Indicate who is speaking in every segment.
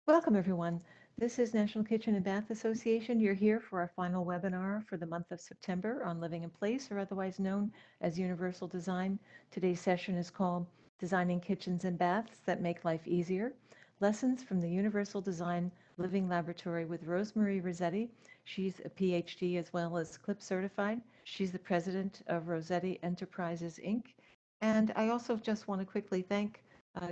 Speaker 1: Welcome, everyone. This is National Kitchen and Bath Association. You're here for our final webinar for the month of September on living in place, or otherwise known as Universal Design. Today's session is called Designing Kitchens and Baths That Make Life Easier, Lessons from the Universal Design Living Laboratory with Rosemarie Rossetti. She's a PhD as well as CLIP certified. She's the president of Rossetti Enterprises, Inc. And I also just want to quickly thank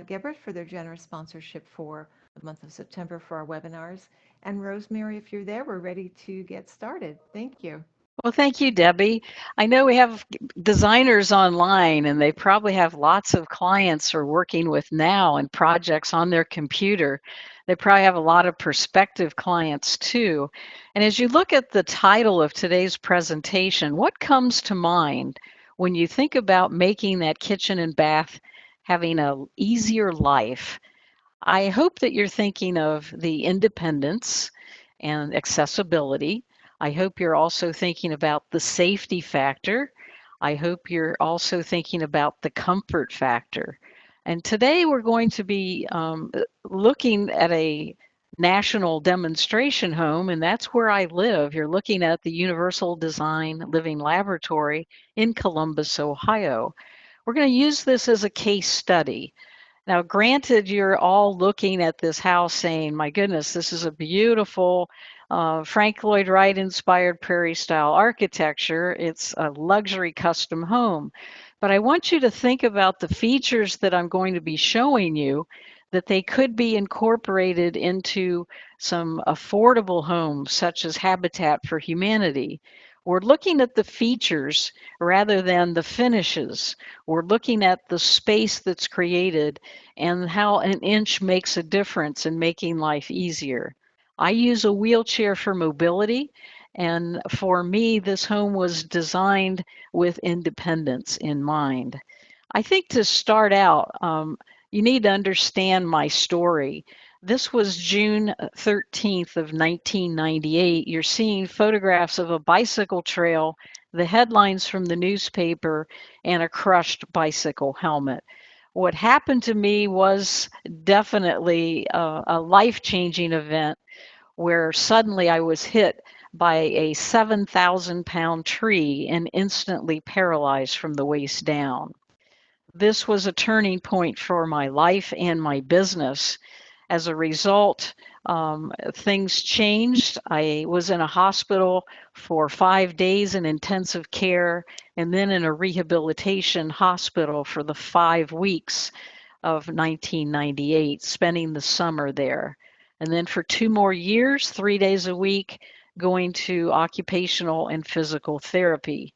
Speaker 1: Gebert for their generous sponsorship for the month of September for our webinars. And Rosemary, if you're there, we're ready to get started. Thank you.
Speaker 2: Well, thank you, Debbie. I know we have designers online, and they probably have lots of clients they're working with now and projects on their computer. They probably have a lot of prospective clients too. And as you look at the title of today's presentation, what comes to mind when you think about making that kitchen and bath having an easier life? I hope that you're thinking of the independence and accessibility. I hope you're also thinking about the safety factor. I hope you're also thinking about the comfort factor. And today we're going to be looking at a national demonstration home, and that's where I live. You're looking at the Universal Design Living Laboratory in Columbus, Ohio. We're going to use this as a case study. Now, granted, you're all looking at this house saying, my goodness, this is a beautiful Frank Lloyd Wright inspired prairie style architecture. It's a luxury custom home. But I want you to think about the features that I'm going to be showing you, that they could be incorporated into some affordable homes, such as Habitat for Humanity. We're looking at the features rather than the finishes. We're looking at the space that's created and how an inch makes a difference in making life easier. I use a wheelchair for mobility, and for me, this home was designed with independence in mind. I think to start out, you need to understand my story. This was June 13th of 1998. You're seeing photographs of a bicycle trail, the headlines from the newspaper, and a crushed bicycle helmet. What happened to me was definitely a life-changing event where suddenly I was hit by a 7,000-pound tree and instantly paralyzed from the waist down. This was a turning point for my life and my business. As a result, things changed. I was in a hospital for 5 days in intensive care and then in a rehabilitation hospital for the 5 weeks of 1998, spending the summer there. And then for 2 more years, 3 days a week, going to occupational and physical therapy.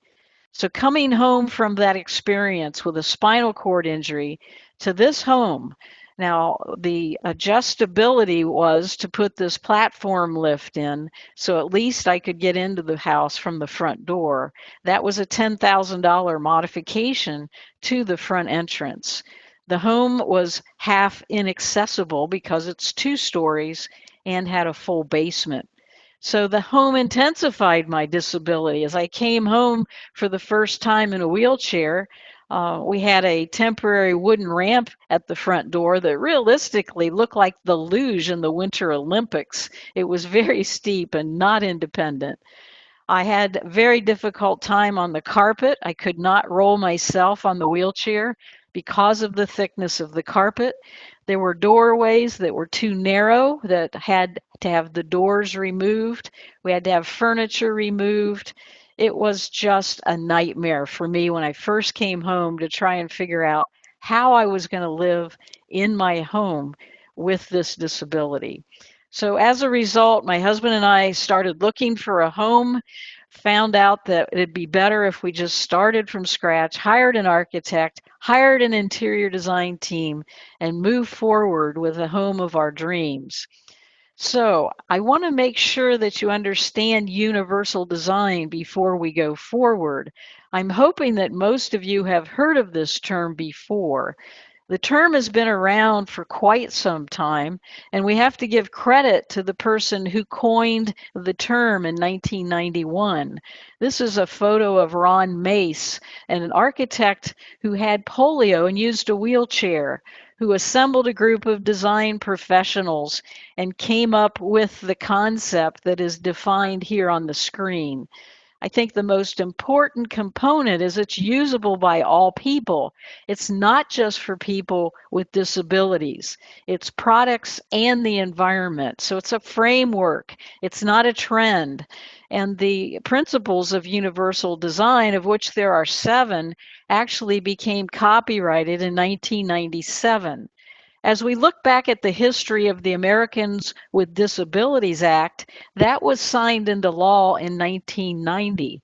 Speaker 2: So coming home from that experience with a spinal cord injury to this home, now the adjustability was to put this platform lift in so at least I could get into the house from the front door. That was a $10,000 modification to the front entrance. The home was half inaccessible because it's 2 stories and had a full basement. So the home intensified my disability. As I came home for the first time in a wheelchair, we had a temporary wooden ramp at the front door that realistically looked like the luge in the Winter Olympics. It was very steep and not independent. I had a very difficult time on the carpet. I could not roll myself on the wheelchair because of the thickness of the carpet. There were doorways that were too narrow that had to have the doors removed. We had to have furniture removed. It was just a nightmare for me when I first came home to try and figure out how I was going to live in my home with this disability. So as a result, my husband and I started looking for a home, found out that it'd be better if we just started from scratch, hired an architect, hired an interior design team, and moved forward with a home of our dreams. So I want to make sure that you understand universal design before we go forward. I'm hoping that most of you have heard of this term before. The term has been around for quite some time, and we have to give credit to the person who coined the term in 1991. This is a photo of Ron Mace, an architect who had polio and used a wheelchair, who assembled a group of design professionals and came up with the concept that is defined here on the screen. I think the most important component is it's usable by all people. It's not just for people with disabilities. It's products and the environment. So it's a framework. It's not a trend. And the principles of universal design, of which there are 7, actually became copyrighted in 1997. As we look back at the history of the Americans with Disabilities Act, that was signed into law in 1990.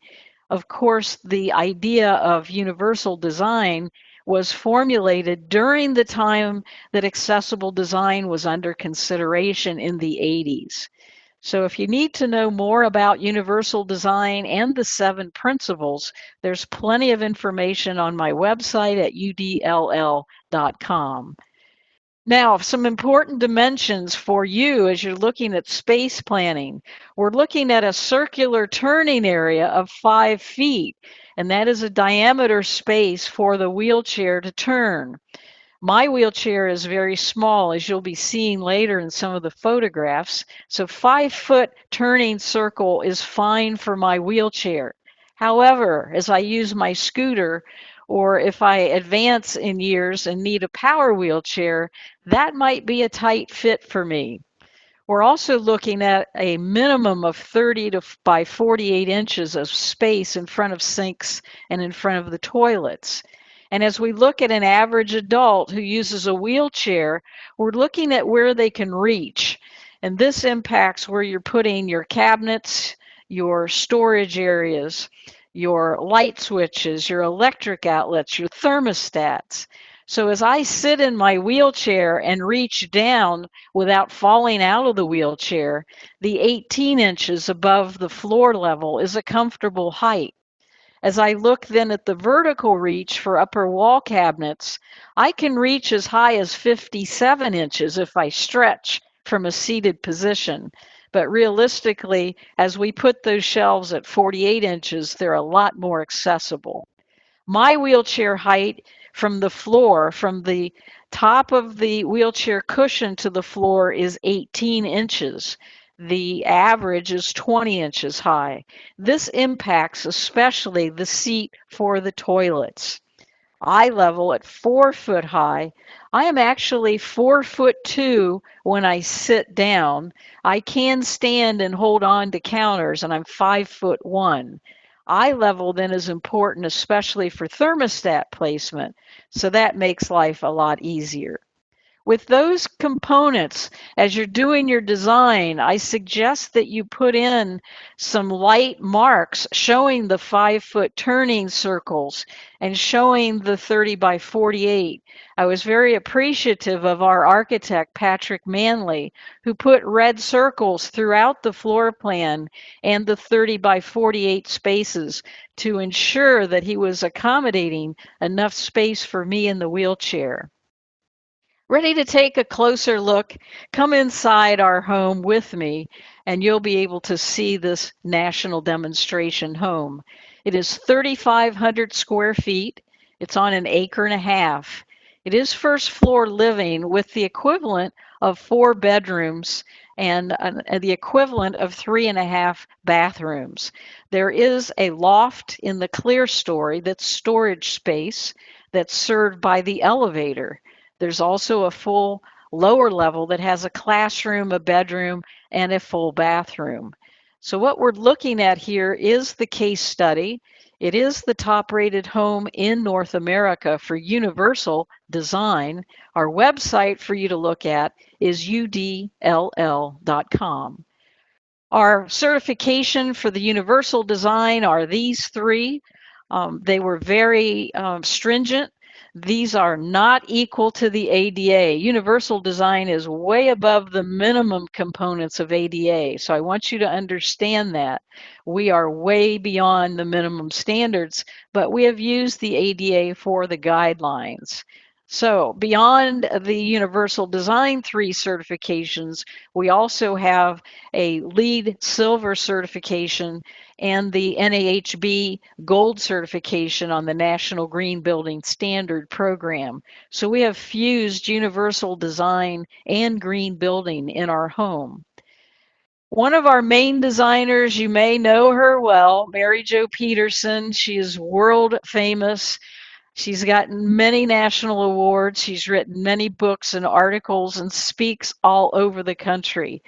Speaker 2: Of course, the idea of universal design was formulated during the time that accessible design was under consideration in the 80s. So if you need to know more about universal design and the 7 principles, there's plenty of information on my website at udll.com. Now, some important dimensions for you as you're looking at space planning. We're looking at a circular turning area of 5 feet, and that is a diameter space for the wheelchair to turn. My wheelchair is very small, as you'll be seeing later in some of the photographs. So 5-foot turning circle is fine for my wheelchair. However, as I use my scooter, or if I advance in years and need a power wheelchair, that might be a tight fit for me. We're also looking at a minimum of 30 by 48 inches of space in front of sinks and in front of the toilets. And as we look at an average adult who uses a wheelchair, we're looking at where they can reach. And this impacts where you're putting your cabinets, your storage areas, your light switches, your electric outlets, your thermostats. So as I sit in my wheelchair and reach down without falling out of the wheelchair, the 18 inches above the floor level is a comfortable height. As I look then at the vertical reach for upper wall cabinets, I can reach as high as 57 inches if I stretch from a seated position. But realistically, as we put those shelves at 48 inches, they're a lot more accessible. My wheelchair height from the floor, from the top of the wheelchair cushion to the floor, is 18 inches. The average is 20 inches high. This impacts especially the seat for the toilets. Eye level at 4 foot high. I am actually 4'2" when I sit down. I can stand and hold on to counters, and I'm 5'1". Eye level then is important, especially for thermostat placement, so that makes life a lot easier. With those components, as you're doing your design, I suggest that you put in some light marks showing the 5-foot turning circles and showing the 30 by 48. I was very appreciative of our architect, Patrick Manley, who put red circles throughout the floor plan and the 30 by 48 spaces to ensure that he was accommodating enough space for me in the wheelchair. Ready to take a closer look? Come inside our home with me and you'll be able to see this national demonstration home. It is 3,500 square feet. It's on an acre and a half. It is first floor living with the equivalent of 4 bedrooms and the equivalent of 3.5 bathrooms. There is a loft in the clear story that's storage space that's served by the elevator. There's also a full lower level that has a classroom, a bedroom, and a full bathroom. So what we're looking at here is the case study. It is the top-rated home in North America for universal design. Our website for you to look at is udll.com. Our certification for the universal design are these 3. They were very stringent. These are not equal to the ADA. Universal design is way above the minimum components of ADA. So I want you to understand that. We are way beyond the minimum standards, but we have used the ADA for the guidelines. So beyond the Universal Design 3 certifications, we also have a LEED Silver certification and the NAHB Gold certification on the National Green Building Standard program. So we have fused universal design and green building in our home. One of our main designers, you may know her well, Mary Jo Peterson. She is world famous. She's gotten many national awards. She's written many books and articles and speaks all over the country.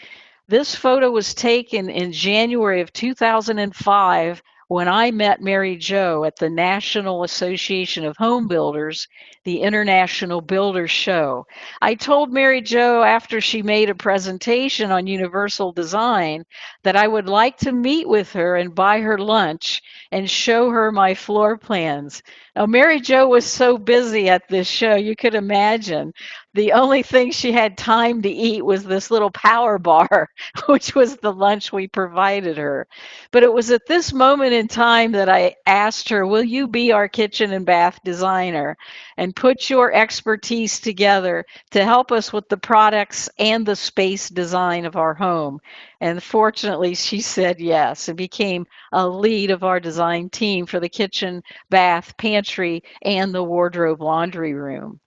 Speaker 2: This photo was taken in January of 2005 when I met Mary Jo at the National Association of Home Builders, the International Builders Show. I told Mary Jo after she made a presentation on universal design that I would like to meet with her and buy her lunch and show her my floor plans. Now, Mary Jo was so busy at this show, you could imagine. The only thing she had time to eat was this little power bar, which was the lunch we provided her. But it was at this moment in time that I asked her, will you be our kitchen and bath designer and put your expertise together to help us with the products and the space design of our home? And fortunately, she said yes and became a lead of our design team for the kitchen, bath, pantry, and the wardrobe laundry room.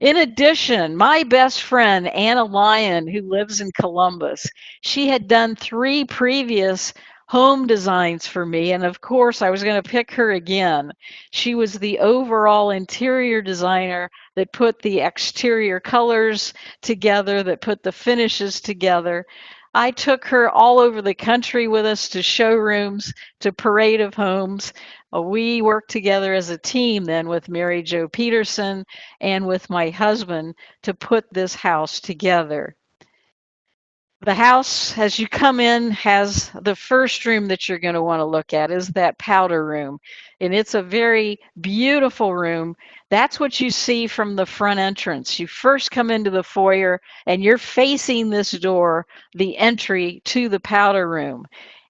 Speaker 2: In addition, my best friend, Anna Lyon, who lives in Columbus, she had done 3 previous home designs for me. And of course, I was going to pick her again. She was the overall interior designer that put the exterior colors together, that put the finishes together. I took her all over the country with us to showrooms, to Parade of Homes. We worked together as a team then with Mary Jo Peterson and with my husband to put this house together. The house, as you come in, has the first room that you're going to want to look at is that powder room. And it's a very beautiful room. That's what you see from the front entrance. You first come into the foyer and you're facing this door, the entry to the powder room.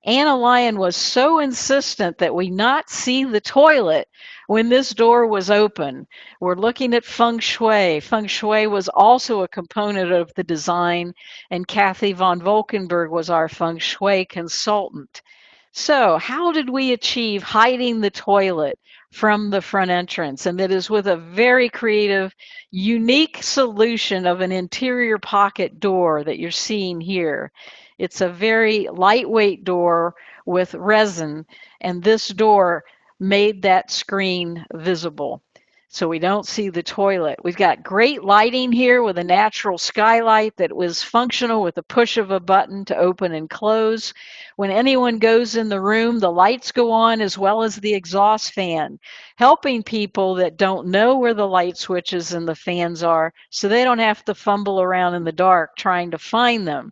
Speaker 2: Anna Lyon was so insistent that we not see the toilet when this door was open. We're looking at feng shui. Feng shui was also a component of the design, and Kathy von Volkenberg was our feng shui consultant. So, how did we achieve hiding the toilet from the front entrance? And that is with a very creative, unique solution of an interior pocket door that you're seeing here. It's a very lightweight door with resin, and this door made that screen visible so we don't see the toilet. We've got great lighting here with a natural skylight that was functional with the push of a button to open and close. When anyone goes in the room, the lights go on as well as the exhaust fan, helping people that don't know where the light switches and the fans are so they don't have to fumble around in the dark trying to find them.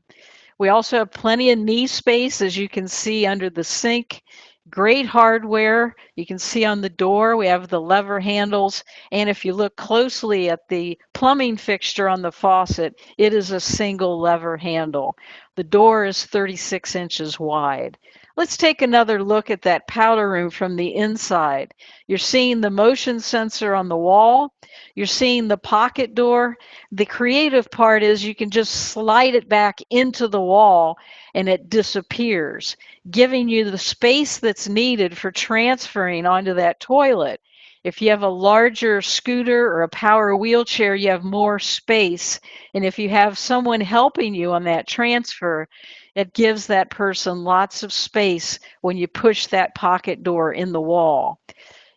Speaker 2: We also have plenty of knee space, as you can see under the sink. Great hardware. You can see on the door, we have the lever handles. And if you look closely at the plumbing fixture on the faucet, it is a single lever handle. The door is 36 inches wide. Let's take another look at that powder room from the inside. You're seeing the motion sensor on the wall. You're seeing the pocket door. The creative part is you can just slide it back into the wall and it disappears, giving you the space that's needed for transferring onto that toilet. If you have a larger scooter or a power wheelchair, you have more space. And if you have someone helping you on that transfer, it gives that person lots of space when you push that pocket door in the wall.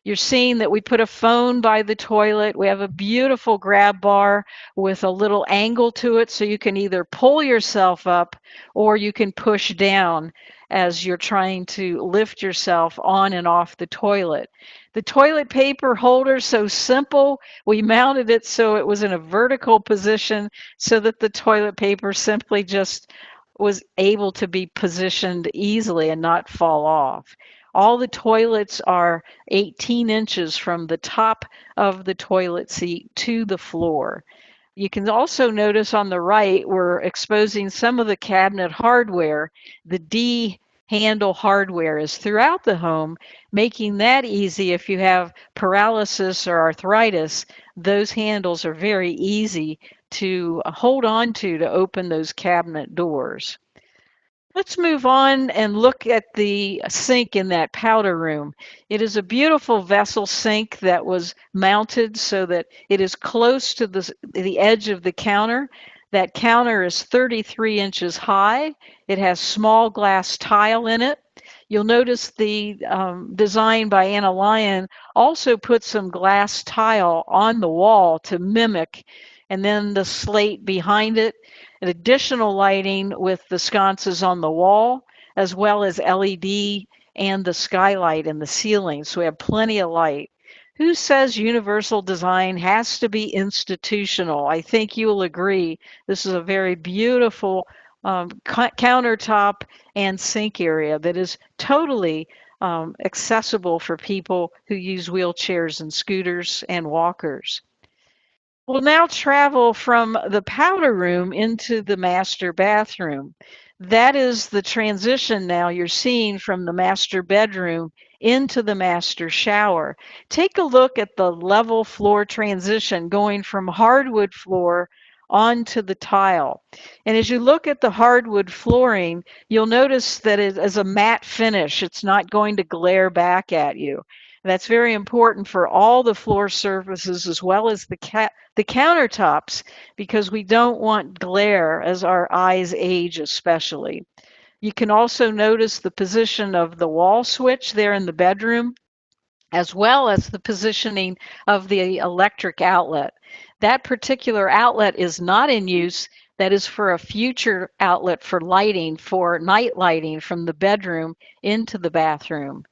Speaker 2: You're seeing that we put a phone by the toilet. We have a beautiful grab bar with a little angle to it so you can either pull yourself up or you can push down as you're trying to lift yourself on and off the toilet. The toilet paper holder, so simple. We mounted it so it was in a vertical position so that the toilet paper simply just was able to be positioned easily and not fall off. All the toilets are 18 inches from the top of the toilet seat to the floor. You can also notice on the right, we're exposing some of the cabinet hardware. The D handle hardware is throughout the home, making that easy. If you have paralysis or arthritis, those handles are very easy to hold on to open those cabinet doors. Let's move on and look at the sink in that powder room. It is a beautiful vessel sink that was mounted so that it is close to the edge of the counter. That counter is 33 inches high. It has small glass tile in it. You'll notice the design by Anna Lyon also put some glass tile on the wall to mimic, and then the slate behind it, and additional lighting with the sconces on the wall, as well as LED and the skylight in the ceiling. So we have plenty of light. Who says universal design has to be institutional? I think you will agree. This is a very beautiful countertop and sink area that is totally accessible for people who use wheelchairs and scooters and walkers. We'll now travel from the powder room into the master bathroom. That is the transition now you're seeing from the master bedroom into the master shower. Take a look at the level floor transition going from hardwood floor onto the tile. And as you look at the hardwood flooring, you'll notice that it is a matte finish. It's not going to glare back at you. That's very important for all the floor surfaces as well as the countertops, because we don't want glare as our eyes age especially. You can also notice the position of the wall switch there in the bedroom, as well as the positioning of the electric outlet. That particular outlet is not in use. That is for a future outlet for lighting, for night lighting from the bedroom into the bathroom.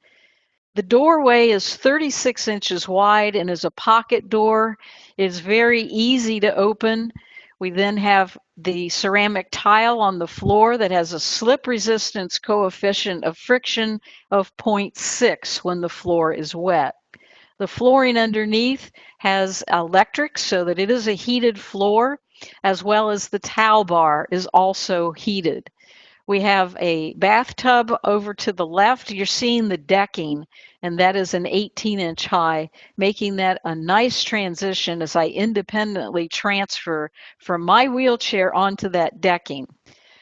Speaker 2: The doorway is 36 inches wide and is a pocket door. It is very easy to open. We then have the ceramic tile on the floor that has a slip resistance coefficient of friction of 0.6 when the floor is wet. The flooring underneath has electric so that it is a heated floor, as well as the towel bar is also heated. We have a bathtub over to the left. You're seeing the decking, and that is an 18-inch high, making that a nice transition as I independently transfer from my wheelchair onto that decking.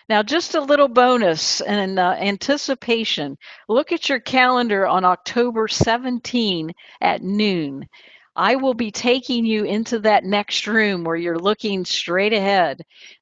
Speaker 2: Now, just a little bonus and anticipation. Look at your calendar on October 17 at noon. I will be taking you into that next room where you're looking straight ahead.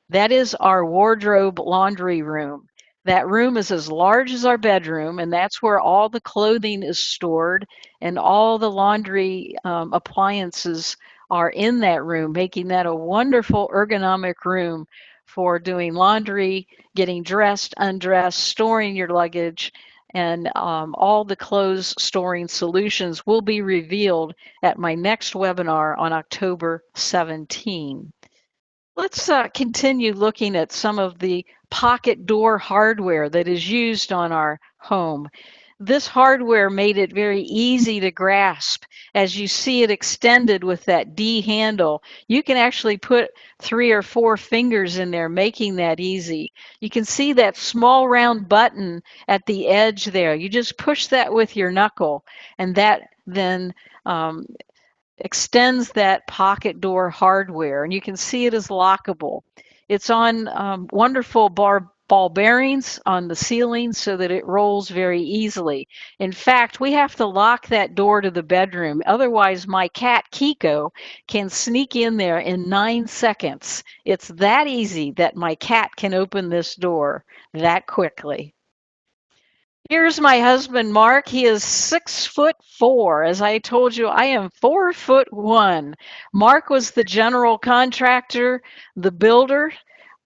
Speaker 2: That is our wardrobe laundry room. That room is as large as our bedroom, and that's where all the clothing is stored and all the laundry appliances are in that room, making that a wonderful ergonomic room for doing laundry, getting dressed, undressed, storing your luggage, and all the clothes storing solutions will be revealed at my next webinar on October 17. Let's continue looking at some of the pocket door hardware that is used on our home. This hardware made it very easy to grasp. As you see it extended with that D handle, you can actually put 3 or 4 fingers in there, making that easy. You can see that small round button at the edge there. You just push that with your knuckle, and that then extends that pocket door hardware, and you can see it is lockable. It's on wonderful ball bearings on the ceiling so that it rolls very easily. In fact, we have to lock that door to the bedroom. Otherwise, my cat Kiko can sneak in there in 9 seconds. It's that easy that my cat can open this door that quickly. Here's my husband, Mark. He is 6'4". As I told you, I am 4'1". Mark was the general contractor, the builder.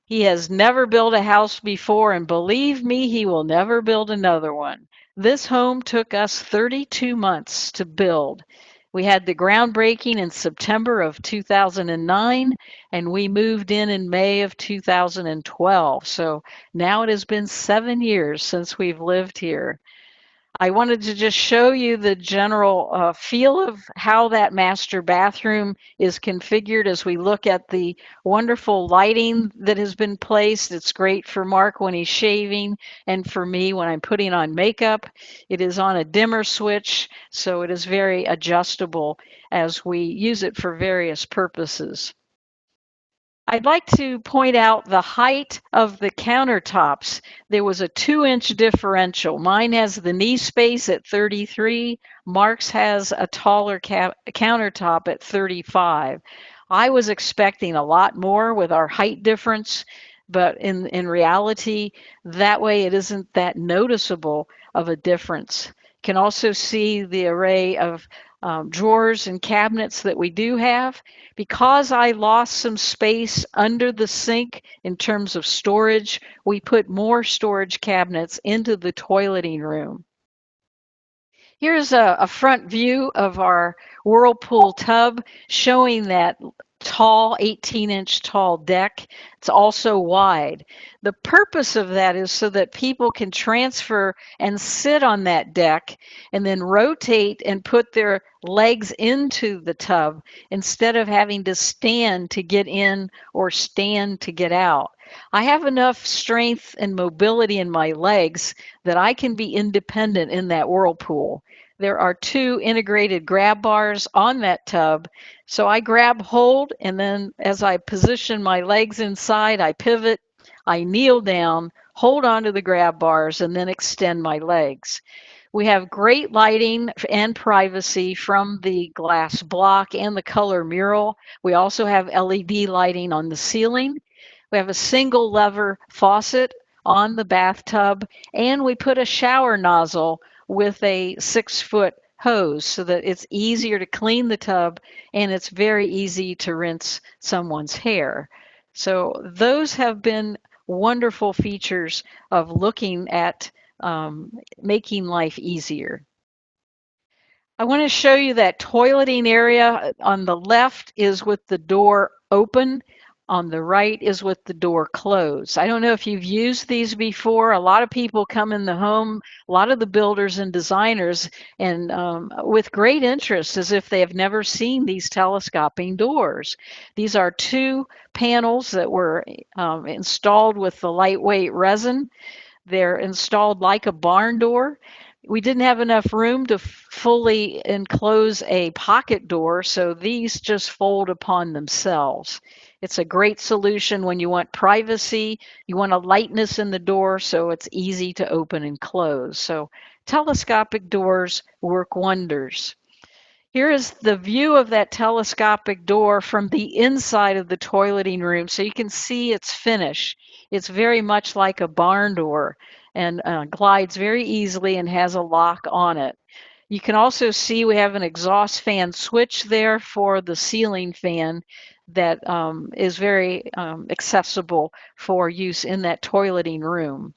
Speaker 2: He has never built a house before, and believe me, he will never build another one. This home took us 32 months to build. We had the groundbreaking in September of 2009, and we moved in May of 2012. So now it has been 7 years since we've lived here. I wanted to just show you the general feel of how that master bathroom is configured as we look at the wonderful lighting that has been placed. It's great for Mark when he's shaving and for me when I'm putting on makeup. It is on a dimmer switch, so it is very adjustable as we use it for various purposes. I'd like to point out the height of the countertops. There was a 2-inch differential. Mine has the knee space at 33. Mark's has a taller countertop at 35. I was expecting a lot more with our height difference, but in reality, that way it isn't that noticeable of a difference. You can also see the array of drawers and cabinets that we do have. Because I lost some space under the sink in terms of storage, we put more storage cabinets into the toileting room. Here's a front view of our Whirlpool tub showing that tall, 18-inch tall deck. It's also wide. The purpose of that is so that people can transfer and sit on that deck and then rotate and put their legs into the tub instead of having to stand to get in or stand to get out. I have enough strength and mobility in my legs that I can be independent in that Whirlpool. There are 2 integrated grab bars on that tub. So I grab hold, and then as I position my legs inside, I pivot, I kneel down, hold onto the grab bars, and then extend my legs. We have great lighting and privacy from the glass block and the color mural. We also have LED lighting on the ceiling. We have a single lever faucet on the bathtub, and we put a shower nozzle with a 6-foot hose so that it's easier to clean the tub and it's very easy to rinse someone's hair. So those have been wonderful features of looking at making life easier. I want to show you that toileting area. On the left is with the door open. On the right is with the door closed. I don't know if you've used these before. A lot of people come in the home, a lot of the builders and designers, and with great interest as if they have never seen these telescoping doors. These are 2 panels that were installed with the lightweight resin. They're installed like a barn door. We didn't have enough room to fully enclose a pocket door, so these just fold upon themselves. It's a great solution when you want privacy, you want a lightness in the door so it's easy to open and close. So telescopic doors work wonders. Here is the view of that telescopic door from the inside of the toileting room, so you can see its finish. It's very much like a barn door and glides very easily and has a lock on it. You can also see we have an exhaust fan switch there for the ceiling fan that is very accessible for use in that toileting room.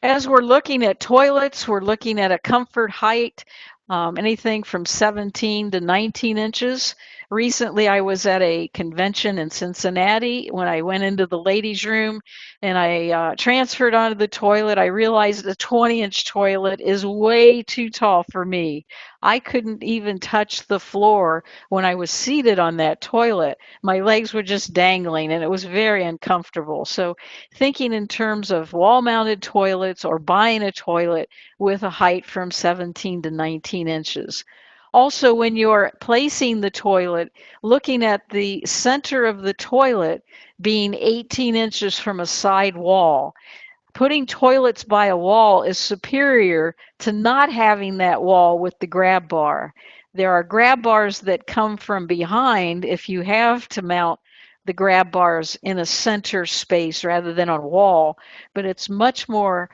Speaker 2: As we're looking at toilets, we're looking at a comfort height, anything from 17 to 19 inches. Recently, I was at a convention in Cincinnati. When I went into the ladies' room and I transferred onto the toilet, I realized a 20-inch toilet is way too tall for me. I couldn't even touch the floor when I was seated on that toilet. My legs were just dangling and it was very uncomfortable. So thinking in terms of wall-mounted toilets or buying a toilet with a height from 17 to 19 inches. Also, when you're placing the toilet, looking at the center of the toilet being 18 inches from a side wall. Putting toilets by a wall is superior to not having that wall with the grab bar. There are grab bars that come from behind if you have to mount the grab bars in a center space rather than on a wall, but it's much more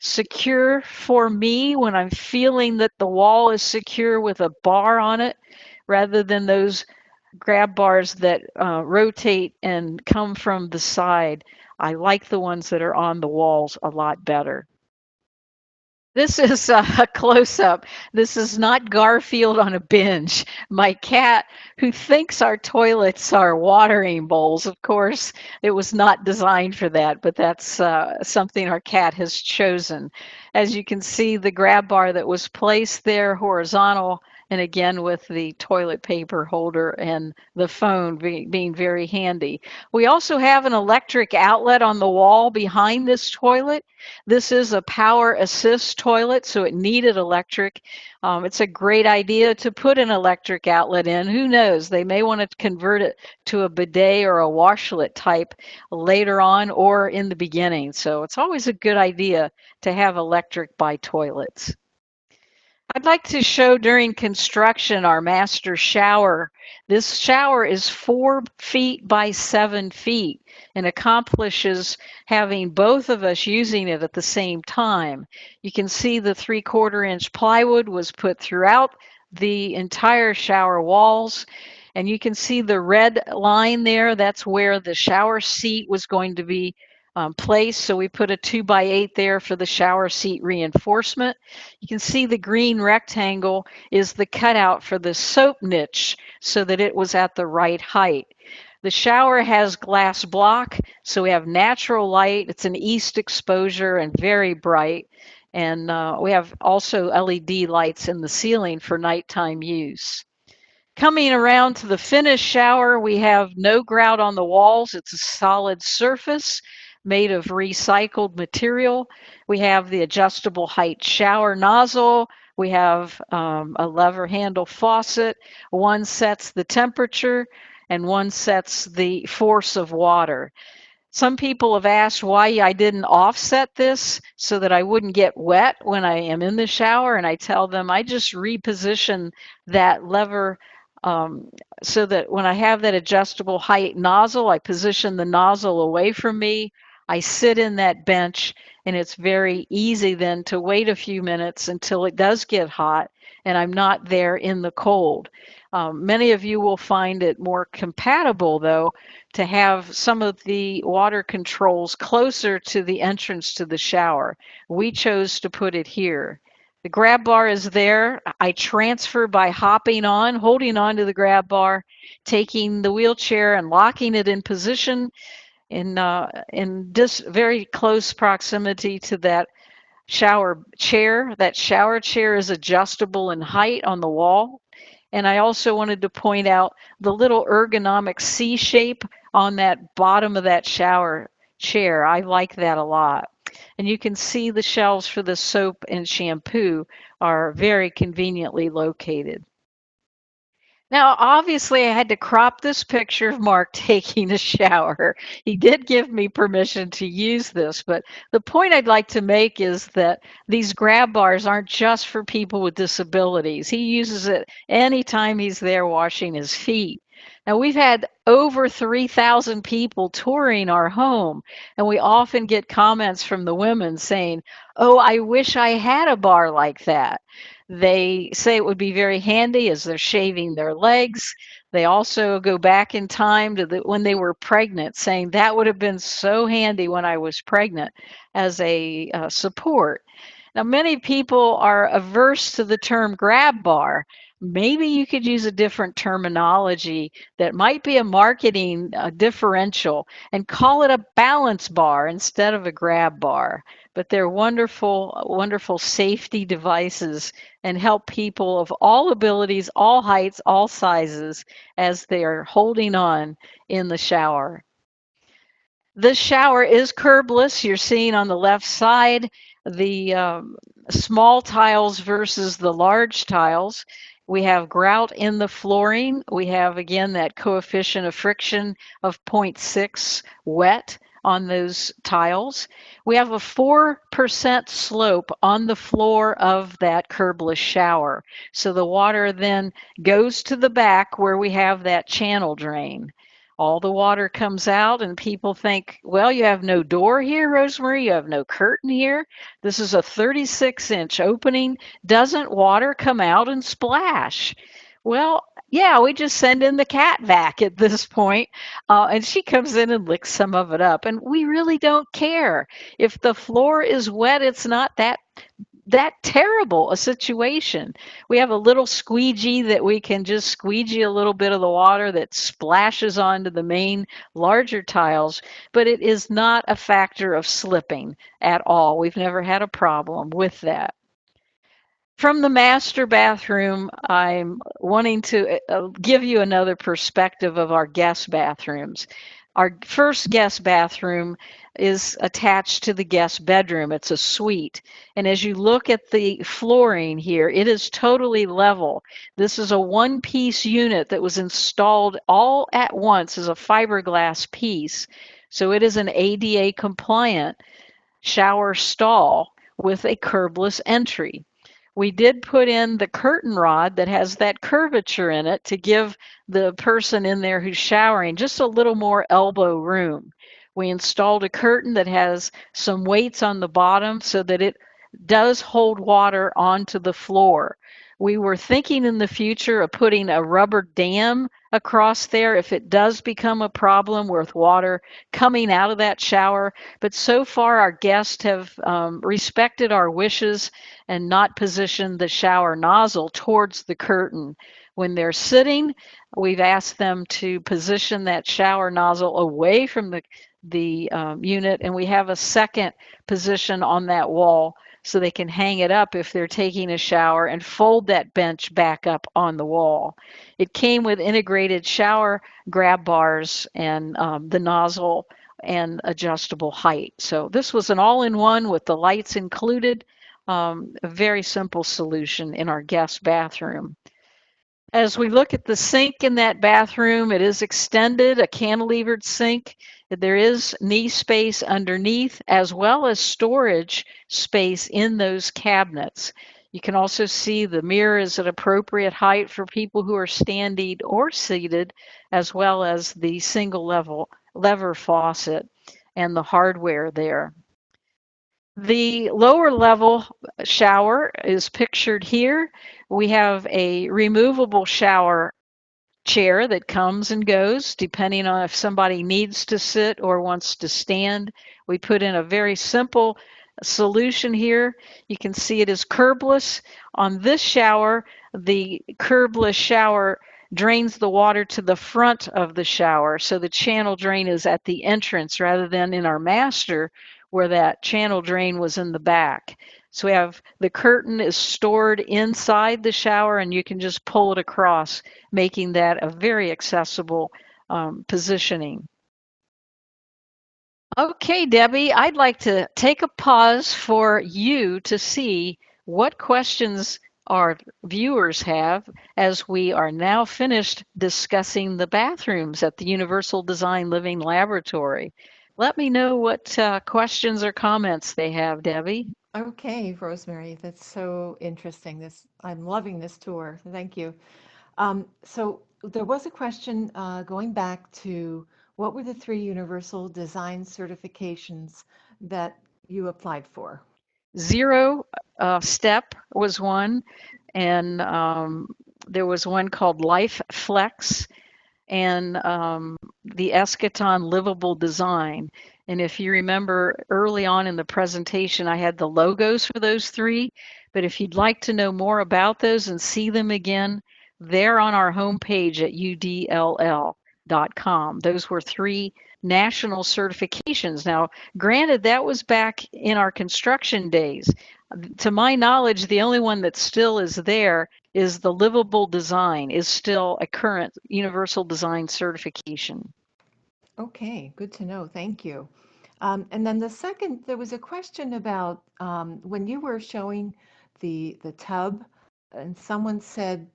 Speaker 2: secure for me when I'm feeling that the wall is secure with a bar on it rather than those grab bars that rotate and come from the side. I like the ones that are on the walls a lot better. This is a close-up. This is not Garfield on a bench. My cat, who thinks our toilets are watering bowls, of course, it was not designed for that, but that's something our cat has chosen. As you can see, the grab bar that was placed there horizontal, and again with the toilet paper holder and the phone being very handy. We also have an electric outlet on the wall behind this toilet. This is a power assist toilet, so it needed electric. It's a great idea to put an electric outlet in. Who knows? They may want to convert it to a bidet or a washlet type later on or in the beginning. So it's always a good idea to have electric by toilets. I'd like to show during construction our master shower. This shower is 4 feet by 7 feet and accomplishes having both of us using it at the same time. You can see the 3/4 inch plywood was put throughout the entire shower walls. And you can see the red line there. That's where the shower seat was going to be placed. So we put a 2x8 there for the shower seat reinforcement. You can see the green rectangle is the cutout for the soap niche so that it was at the right height. The shower has glass block, so we have natural light. It's an east exposure and very bright. And we have also LED lights in the ceiling for nighttime use. Coming around to the finished shower, we have no grout on the walls. It's a solid surface made of recycled material. We have the adjustable height shower nozzle. We have a lever handle faucet. One sets the temperature and one sets the force of water. Some people have asked why I didn't offset this so that I wouldn't get wet when I am in the shower, and I tell them I just reposition that lever so that when I have that adjustable height nozzle, I position the nozzle away from me. I sit in that bench, and it's very easy then to wait a few minutes until it does get hot and I'm not there in the cold. Many of you will find it more compatible, though, to have some of the water controls closer to the entrance to the shower. We chose to put it here. The grab bar is there. I transfer by hopping on, holding on to the grab bar, taking the wheelchair and locking it in position in just very close proximity to that shower chair. That shower chair is adjustable in height on the wall. And I also wanted to point out the little ergonomic C shape on that bottom of that shower chair. I like that a lot. And you can see the shelves for the soap and shampoo are very conveniently located. Now, obviously, I had to crop this picture of Mark taking a shower. He did give me permission to use this, but the point I'd like to make is that these grab bars aren't just for people with disabilities. He uses it anytime he's there washing his feet. Now, we've had over 3,000 people touring our home, and we often get comments from the women saying, "Oh, I wish I had a bar like that." They say it would be very handy as they're shaving their legs. They also go back in time to when they were pregnant, saying that would have been so handy when I was pregnant as a support. Now, many people are averse to the term grab bar. Maybe you could use a different terminology that might be a marketing differential and call it a balance bar instead of a grab bar. But they're wonderful, wonderful safety devices and help people of all abilities, all heights, all sizes as they are holding on in the shower. This shower is curbless. You're seeing on the left side the small tiles versus the large tiles. We have grout in the flooring. We have, again, that coefficient of friction of 0.6 wet on those tiles. We have a 4% slope on the floor of that curbless shower. So the water then goes to the back where we have that channel drain. All the water comes out, and people think, well, you have no door here, Rosemary. You have no curtain here. This is a 36-inch opening. Doesn't water come out and splash? Well, yeah, we just send in the cat vac at this point, and she comes in and licks some of it up. And we really don't care. If the floor is wet, it's not that that terrible a situation. We have a little squeegee that we can just squeegee a little bit of the water that splashes onto the main larger tiles, but it is not a factor of slipping at all. We've never had a problem with that. From the master bathroom, I'm wanting to give you another perspective of our guest bathrooms. Our first guest bathroom is attached to the guest bedroom. It's a suite. And as you look at the flooring here, it is totally level. This is a one-piece unit that was installed all at once as a fiberglass piece. So it is an ADA compliant shower stall with a curbless entry. We did put in the curtain rod that has that curvature in it to give the person in there who's showering just a little more elbow room. We installed a curtain that has some weights on the bottom so that it does hold water onto the floor. We were thinking in the future of putting a rubber dam across there if it does become a problem with water coming out of that shower. But so far, our guests have respected our wishes and not positioned the shower nozzle towards the curtain. When they're sitting, we've asked them to position that shower nozzle away from the unit, and we have a second position on that wall so they can hang it up if they're taking a shower and fold that bench back up on the wall. It came with integrated shower grab bars and the nozzle and adjustable height. So this was an all-in-one with the lights included, a very simple solution in our guest bathroom. As we look at the sink in that bathroom, it is extended, a cantilevered sink. There is knee space underneath, as well as storage space in those cabinets. You can also see the mirror is at appropriate height for people who are standing or seated, as well as the single lever faucet and the hardware there. The lower level shower is pictured here. We have a removable shower chair that comes and goes depending on if somebody needs to sit or wants to stand. We put in a very simple solution here. You can see it is curbless. On this shower, the curbless shower drains the water to the front of the shower. So the channel drain is at the entrance rather than in our master where that channel drain was in the back. So we have the curtain is stored inside the shower and you can just pull it across, making that a very accessible positioning. Okay, Debbie, I'd like to take a pause for you to see what questions our viewers have as we are now finished discussing the bathrooms at the Universal Design Living Laboratory. Let me know what questions or comments they have, Debbie.
Speaker 1: Okay, Rosemary, that's so interesting. I'm loving this tour. Thank you. So there was a question going back to what were the 3 universal design certifications that you applied for?
Speaker 2: Zero step was one, and there was one called Life Flex and the Eschaton Livable Design. And if you remember early on in the presentation, I had the logos for those 3. But if you'd like to know more about those and see them again, they're on our homepage at UDLL.com. Those were 3 national certifications. Now, granted, that was back in our construction days. To my knowledge, the only one that still is there is the livable design is still a current universal design certification.
Speaker 1: Okay, good to know. Thank you. And then the second, there was a question about when you were showing the tub, and someone said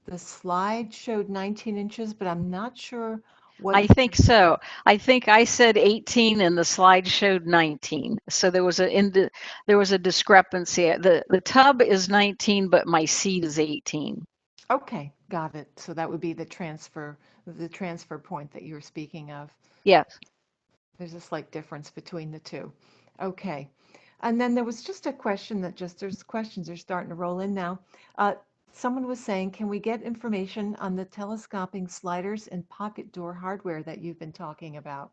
Speaker 1: the slide showed 19 inches, but I'm not sure what
Speaker 2: I
Speaker 1: you
Speaker 2: think
Speaker 1: were.
Speaker 2: so. I think I said 18 and the slide showed 19. So there was a discrepancy. The tub is 19, but my seat is 18.
Speaker 1: Okay, got it. So that would be the transfer point that you were speaking of.
Speaker 2: Yes.
Speaker 1: There's a slight difference between the two. Okay. And then there was just a question there's questions are starting to roll in now. Uh, Someone was saying, can we get information on the telescoping sliders and pocket door hardware that you've been talking about?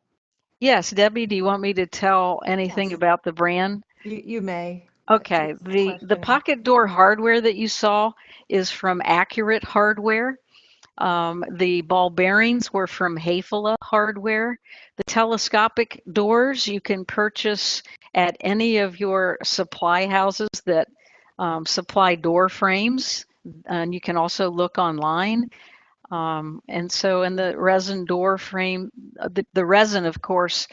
Speaker 2: Yes, Debbie, do you want me to tell anything
Speaker 1: Yes.
Speaker 2: about the brand?
Speaker 1: You may. That's
Speaker 2: Okay,
Speaker 1: his
Speaker 2: the
Speaker 1: question.
Speaker 2: pocket door hardware that you saw is from Accurate Hardware. The ball bearings were from Hayfela Hardware. The telescopic doors you can purchase at any of your supply houses that supply door frames, and you can also look online. And the resin door frame, the resin, of course,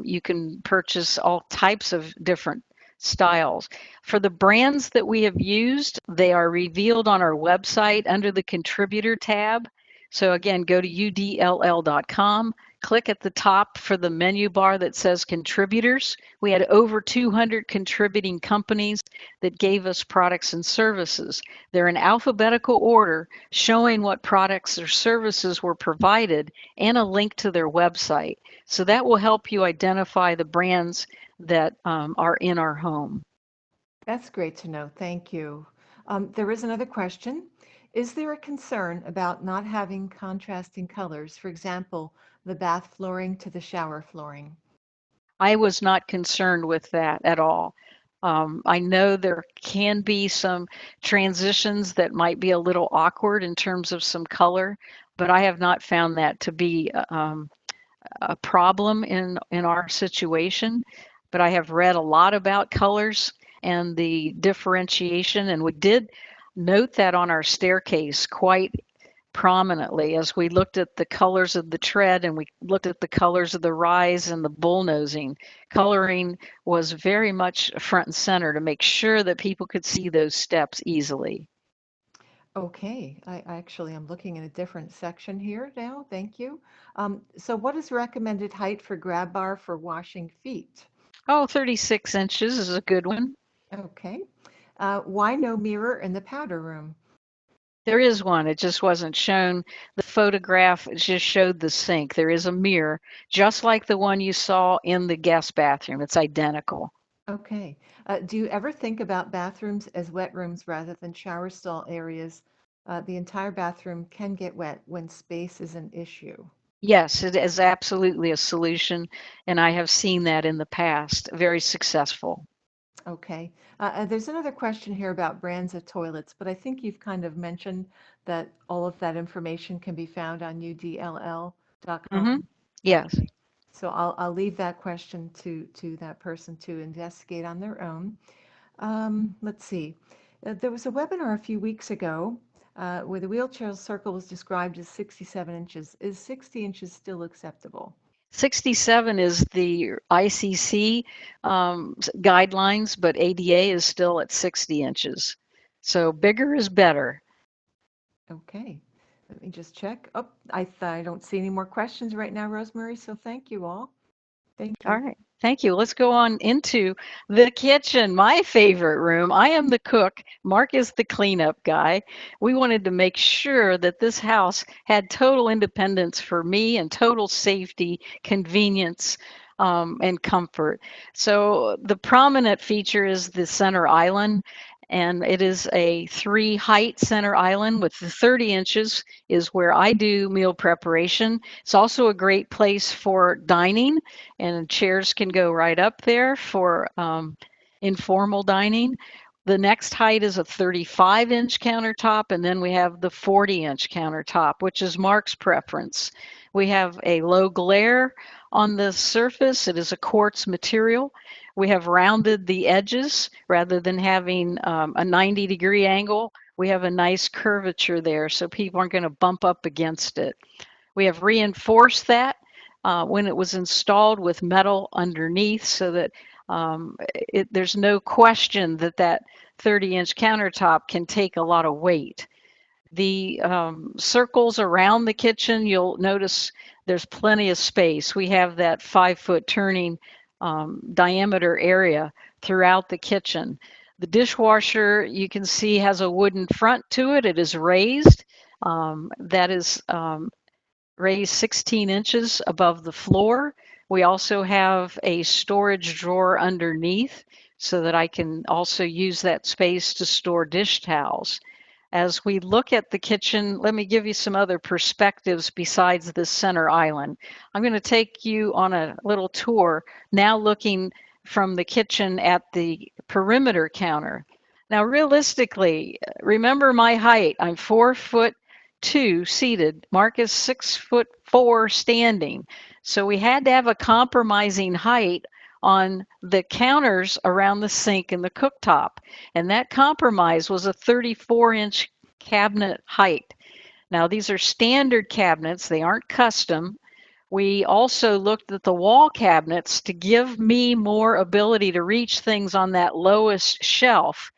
Speaker 2: you can purchase all types of different styles. For the brands that we have used, they are revealed on our website under the contributor tab. So again, go to udll.com, click at the top for the menu bar that says contributors. We had over 200 contributing companies that gave us products and services. They're in alphabetical order, showing what products or services were provided and a link to their website. So that will help you identify the brands that are in our home.
Speaker 1: That's great to know. Thank you. There is another question. Is there a concern about not having contrasting colors? For example, the bath flooring to the shower flooring.
Speaker 2: I was not concerned with that at all. I know there can be some transitions that might be a little awkward in terms of some color, but I have not found that to be a problem in our situation. But I have read a lot about colors and the differentiation, and we did note that on our staircase quite prominently as we looked at the colors of the tread and we looked at the colors of the rise and the bullnosing. Coloring was very much front and center to make sure that people could see those steps easily.
Speaker 1: Okay, I actually am looking in a different section here now. Thank you. So what is recommended height for grab bar for washing feet?
Speaker 2: Oh, 36 inches is a good one.
Speaker 1: Okay. Why no mirror in the powder room?
Speaker 2: There is one. It just wasn't shown. The photograph just showed the sink. There is a mirror, just like the one you saw in the guest bathroom. It's identical.
Speaker 1: Okay. Do you ever think about bathrooms as wet rooms rather than shower stall areas? The entire bathroom can get wet when space is an issue.
Speaker 2: Yes, it is absolutely a solution, and I have seen that in the past. Very successful.
Speaker 1: Okay. There's another question here about brands of toilets, but I think you've kind of mentioned that all of that information can be found on
Speaker 2: Hmm.
Speaker 1: udll.com.
Speaker 2: Yes.
Speaker 1: Okay. So I'll leave that question to that person to investigate on their own. Let's see. There was a webinar a few weeks ago where the wheelchair circle was described as 67 inches. Is 60 inches still acceptable?
Speaker 2: 67 is the ICC guidelines, but ADA is still at 60 inches. So bigger is better.
Speaker 1: Okay. Let me just check. Oh, I don't see any more questions right now, Rosemary, so thank you all. Thank
Speaker 2: All
Speaker 1: you.
Speaker 2: right. Thank you. Let's go on into the kitchen, my favorite room. I am the cook. Mark is the cleanup guy. We wanted to make sure that this house had total independence for me and total safety, convenience, and comfort. So the prominent feature is the center island. And it is a 3 height center island with the 30 inches is where I do meal preparation. It's also a great place for dining, and chairs can go right up there for informal dining. The next height is a 35-inch countertop, and then we have the 40-inch countertop, which is Mark's preference. We have a low glare on the surface. It is a quartz material. We have rounded the edges rather than having a 90-degree angle. We have a nice curvature there, so people aren't going to bump up against it. We have reinforced that when it was installed with metal underneath so that there's no question that that 30-inch countertop can take a lot of weight. The circles around the kitchen, you'll notice there's plenty of space. We have that 5-foot turning diameter area throughout the kitchen. The dishwasher, you can see, has a wooden front to it. It is raised. That is raised 16 inches above the floor. We also have a storage drawer underneath so that I can also use that space to store dish towels. As we look at the kitchen, let me give you some other perspectives besides this center island. I'm going to take you on a little tour now looking from the kitchen at the perimeter counter. Now, realistically, remember my height. I'm 4'2" seated. Mark is 6'4" standing. So we had to have a compromising height on the counters around the sink and the cooktop. And that compromise was a 34-inch cabinet height. Now, these are standard cabinets, they aren't custom. We also looked at the wall cabinets to give me more ability to reach things on that lowest shelf.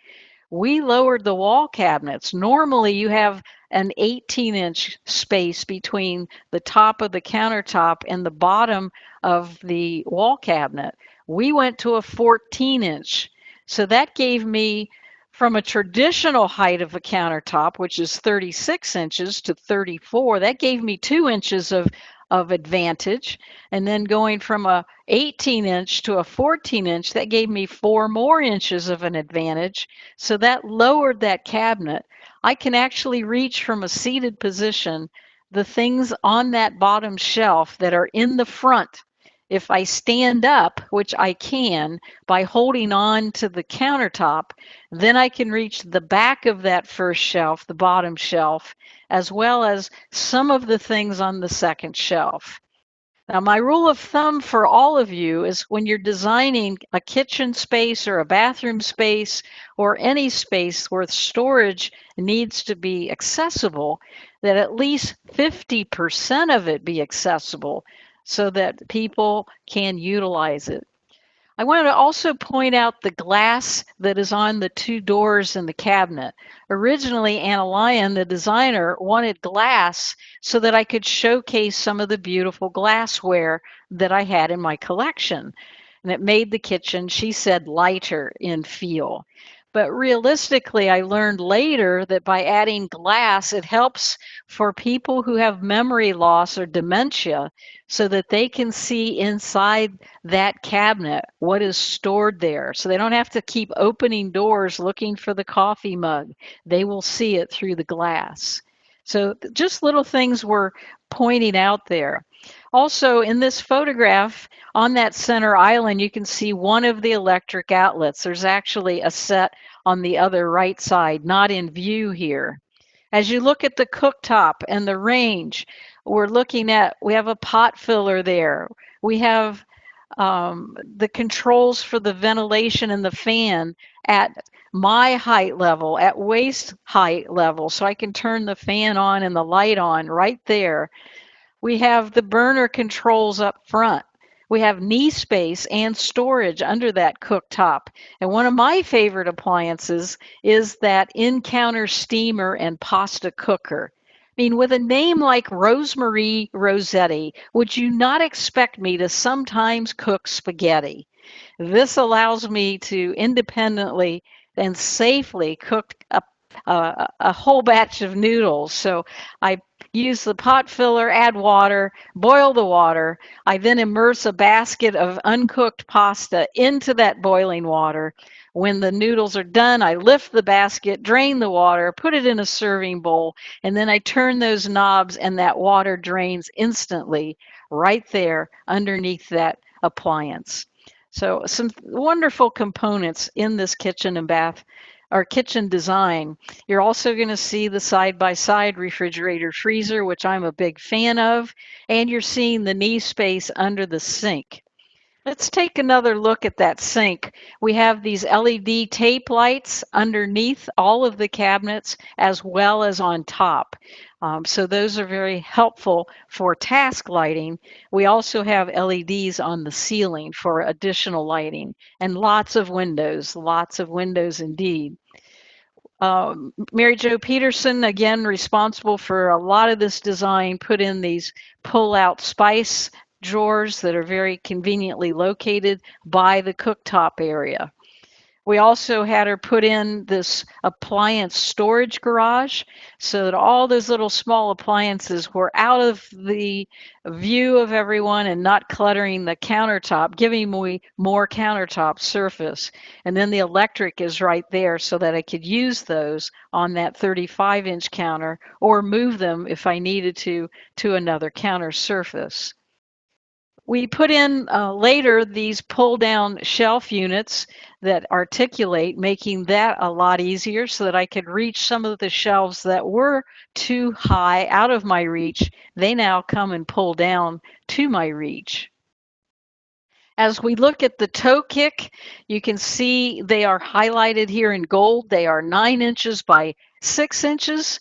Speaker 2: We lowered the wall cabinets. Normally, you have an 18-inch space between the top of the countertop and the bottom of the wall cabinet. We went to a 14-inch. So that gave me, from a traditional height of a countertop, which is 36 inches, to 34, that gave me 2 inches of advantage. And then going from a 18-inch to a 14-inch, that gave me 4 more inches of an advantage. So that lowered that cabinet. I can actually reach from a seated position the things on that bottom shelf that are in the front. If I stand up, which I can by holding on to the countertop, then I can reach the back of that first shelf, the bottom shelf, as well as some of the things on the second shelf. Now, my rule of thumb for all of you is when you're designing a kitchen space or a bathroom space or any space where storage needs to be accessible, that at least 50% of it be accessible so that people can utilize it. I want to also point out the glass that is on the 2 doors in the cabinet. Originally, Anna Lyon, the designer, wanted glass so that I could showcase some of the beautiful glassware that I had in my collection. And it made the kitchen, she said, lighter in feel. But realistically, I learned later that by adding glass, it helps for people who have memory loss or dementia so that they can see inside that cabinet what is stored there. So they don't have to keep opening doors looking for the coffee mug. They will see it through the glass. So just little things we're pointing out there. Also, in this photograph, on that center island, you can see one of the electric outlets. There's actually a set on the other right side, not in view here. As you look at the cooktop and the range, we have a pot filler there. We have the controls for the ventilation and the fan at my height level, at waist height level, so I can turn the fan on and the light on right there. We have the burner controls up front. We have knee space and storage under that cooktop. And one of my favorite appliances is that in-counter steamer and pasta cooker. I mean, with a name like Rosemarie Rossetti, would you not expect me to sometimes cook spaghetti? This allows me to independently and safely cook a whole batch of noodles. So I use the pot filler, add water, boil the water. I then immerse a basket of uncooked pasta into that boiling water. When the noodles are done, I lift the basket, drain the water, put it in a serving bowl, and then I turn those knobs and that water drains instantly right there underneath that appliance. So some wonderful components in this kitchen and bath or kitchen design. You're also going to see the side-by-side refrigerator freezer, which I'm a big fan of, and you're seeing the knee space under the sink. Let's take another look at that sink. We have these LED tape lights underneath all of the cabinets as well as on top. So those are very helpful for task lighting. We also have LEDs on the ceiling for additional lighting and lots of windows indeed. Mary Jo Peterson, again, responsible for a lot of this design, put in these pull-out spice drawers that are very conveniently located by the cooktop area. We also had her put in this appliance storage garage so that all those little small appliances were out of the view of everyone and not cluttering the countertop, giving me more countertop surface. And then the electric is right there so that I could use those on that 35-inch counter or move them if I needed to another counter surface. We put in later these pull-down shelf units that articulate, making that a lot easier so that I could reach some of the shelves that were too high out of my reach. They now come and pull down to my reach. As we look at the toe kick, you can see they are highlighted here in gold. They are 9 inches by 6 inches.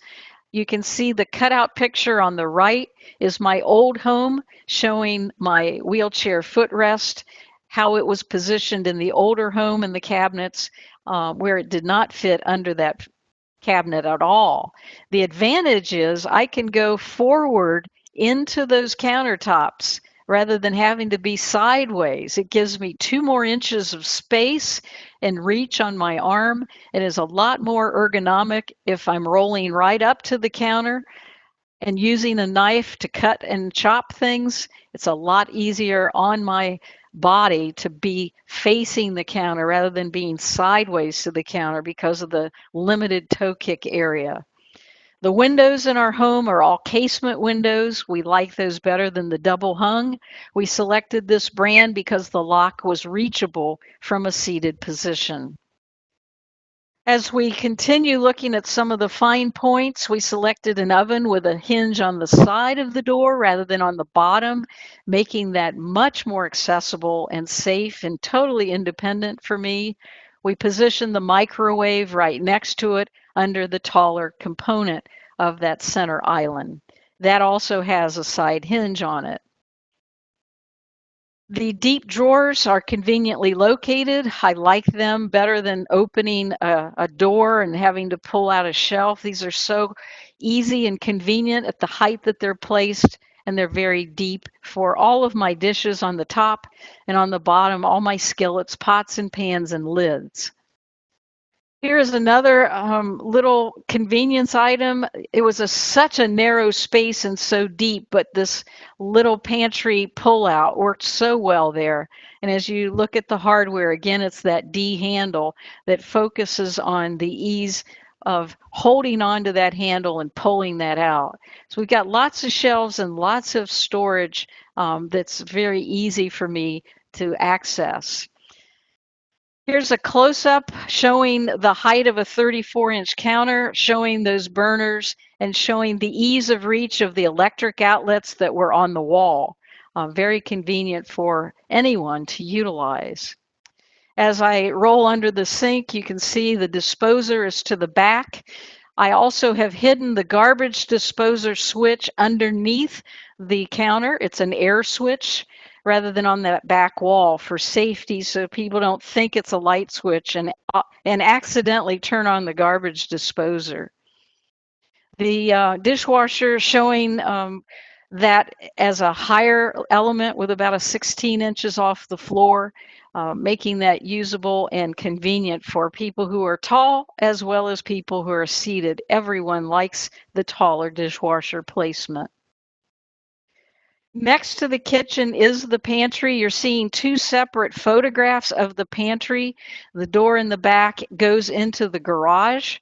Speaker 2: You can see the cutout picture on the right is my old home showing my wheelchair footrest, how it was positioned in the older home in the cabinets where it did not fit under that cabinet at all. The advantage is I can go forward into those countertops rather than having to be sideways. It gives me 2 more inches of space and reach on my arm. It is a lot more ergonomic if I'm rolling right up to the counter and using a knife to cut and chop things. It's a lot easier on my body to be facing the counter rather than being sideways to the counter because of the limited toe kick area. The windows in our home are all casement windows. We like those better than the double hung. We selected this brand because the lock was reachable from a seated position. As we continue looking at some of the fine points, we selected an oven with a hinge on the side of the door rather than on the bottom, making that much more accessible and safe and totally independent for me. We positioned the microwave right next to it under the taller component of that center island. That also has a side hinge on it. The deep drawers are conveniently located. I like them better than opening a door and having to pull out a shelf. These are so easy and convenient at the height that they're placed, and they're very deep for all of my dishes on the top, and on the bottom, all my skillets, pots and pans, and lids. Here's another little convenience item. It was such a narrow space and so deep, but this little pantry pullout worked so well there. And as you look at the hardware, again, it's that D handle that focuses on the ease of holding on to that handle and pulling that out. So we've got lots of shelves and lots of storage that's very easy for me to access. Here's a close-up showing the height of a 34-inch counter, showing those burners, and showing the ease of reach of the electric outlets that were on the wall. Very convenient for anyone to utilize. As I roll under the sink, you can see the disposer is to the back. I also have hidden the garbage disposer switch underneath the counter. It's an air switch rather than on that back wall for safety so people don't think it's a light switch and accidentally turn on the garbage disposer. The dishwasher showing that as a higher element with about a 16 inches off the floor, making that usable and convenient for people who are tall as well as people who are seated. Everyone likes the taller dishwasher placement. Next to the kitchen is the pantry. You're seeing 2 separate photographs of the pantry. The door in the back goes into the garage.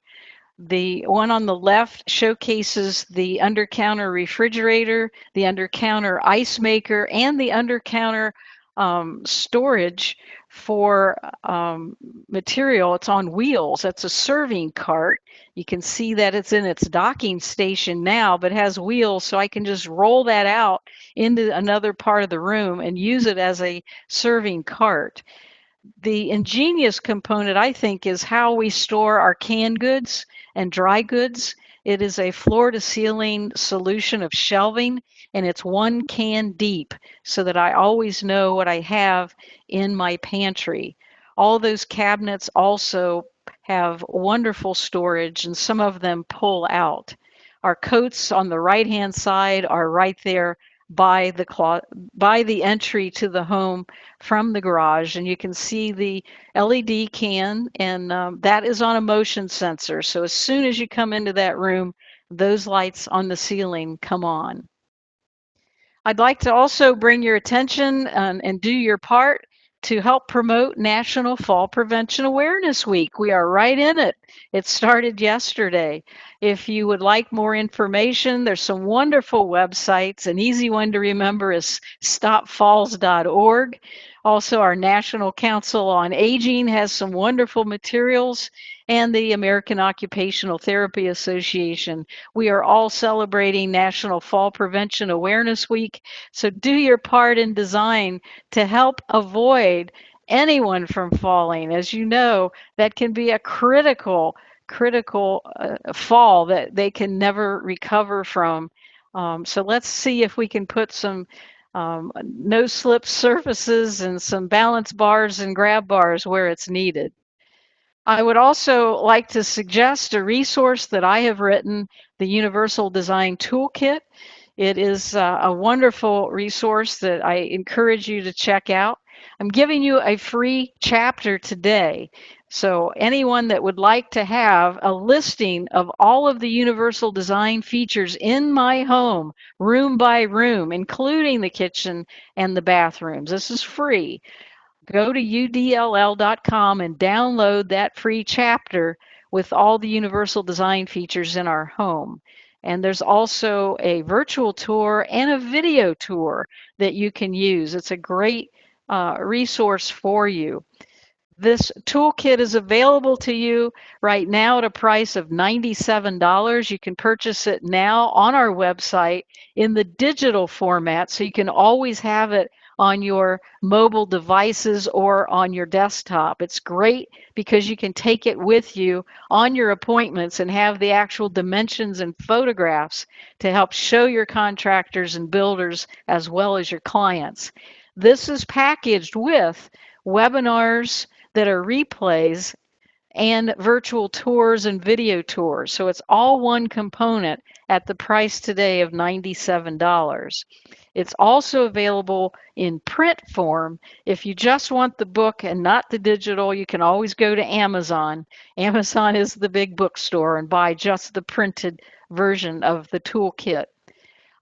Speaker 2: The one on the left showcases the under-counter refrigerator, the under-counter ice maker, and the under-counter storage for material. It's on wheels. That's a serving cart. You can see that it's in its docking station now, but has wheels, so I can just roll that out into another part of the room and use it as a serving cart. The ingenious component, I think, is how we store our canned goods and dry goods. It is a floor-to-ceiling solution of shelving, and it's 1 can deep so that I always know what I have in my pantry. All those cabinets also have wonderful storage, and some of them pull out. Our coats on the right-hand side are right there by the entry to the home from the garage, and you can see the LED can, and that is on a motion sensor. So as soon as you come into that room, those lights on the ceiling come on. I'd like to also bring your attention and do your part to help promote National Fall Prevention Awareness Week. We are right in it. It started yesterday. If you would like more information, there's some wonderful websites. An easy one to remember is stopfalls.org. Also, our National Council on Aging has some wonderful materials, and the American Occupational Therapy Association. We are all celebrating National Fall Prevention Awareness Week, so do your part in design to help avoid anyone from falling. As you know, that can be a critical fall that they can never recover from. So let's see if we can put some no slip surfaces and some balance bars and grab bars where it's needed. I would also like to suggest a resource that I have written, the Universal Design Toolkit. It is a wonderful resource that I encourage you to check out. I'm giving you a free chapter today. So anyone that would like to have a listing of all of the universal design features in my home, room by room, including the kitchen and the bathrooms, this is free. Go to UDLL.com and download that free chapter with all the universal design features in our home. And there's also a virtual tour and a video tour that you can use. It's a great resource for you. This toolkit is available to you right now at a price of $97. You can purchase it now on our website in the digital format, so you can always have it on your mobile devices or on your desktop. It's great because you can take it with you on your appointments and have the actual dimensions and photographs to help show your contractors and builders as well as your clients. This is packaged with webinars that are replays and virtual tours and video tours. So it's all one component at the price today of $97. It's also available in print form. If you just want the book and not the digital, you can always go to Amazon. Amazon is the big bookstore and buy just the printed version of the toolkit.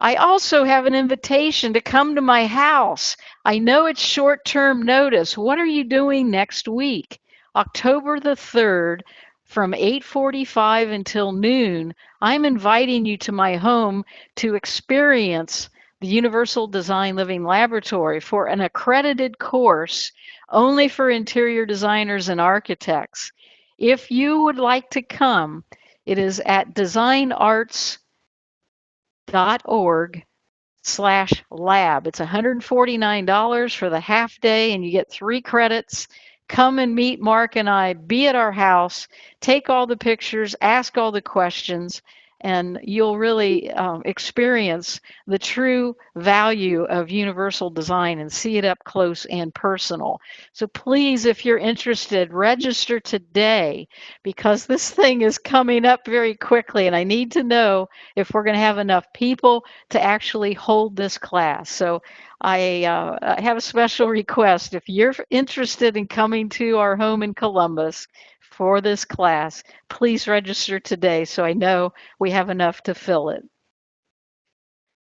Speaker 2: I also have an invitation to come to my house. I know it's short-term notice. What are you doing next week? October the 3rd, from 8:45 until noon, I'm inviting you to my home to experience the Universal Design Living Laboratory for an accredited course only for interior designers and architects. If you would like to come, it is at designarts.org/lab. It's $149 for the half day, and you get 3 credits. Come and meet Mark and I, be at our house, take all the pictures, ask all the questions, and you'll really experience the true value of universal design and see it up close and personal. So please, if you're interested, register today, because this thing is coming up very quickly, and I need to know if we're going to have enough people to actually hold this class. So I have a special request. If you're interested in coming to our home in Columbus for this class, please register today so I know we have enough to fill it.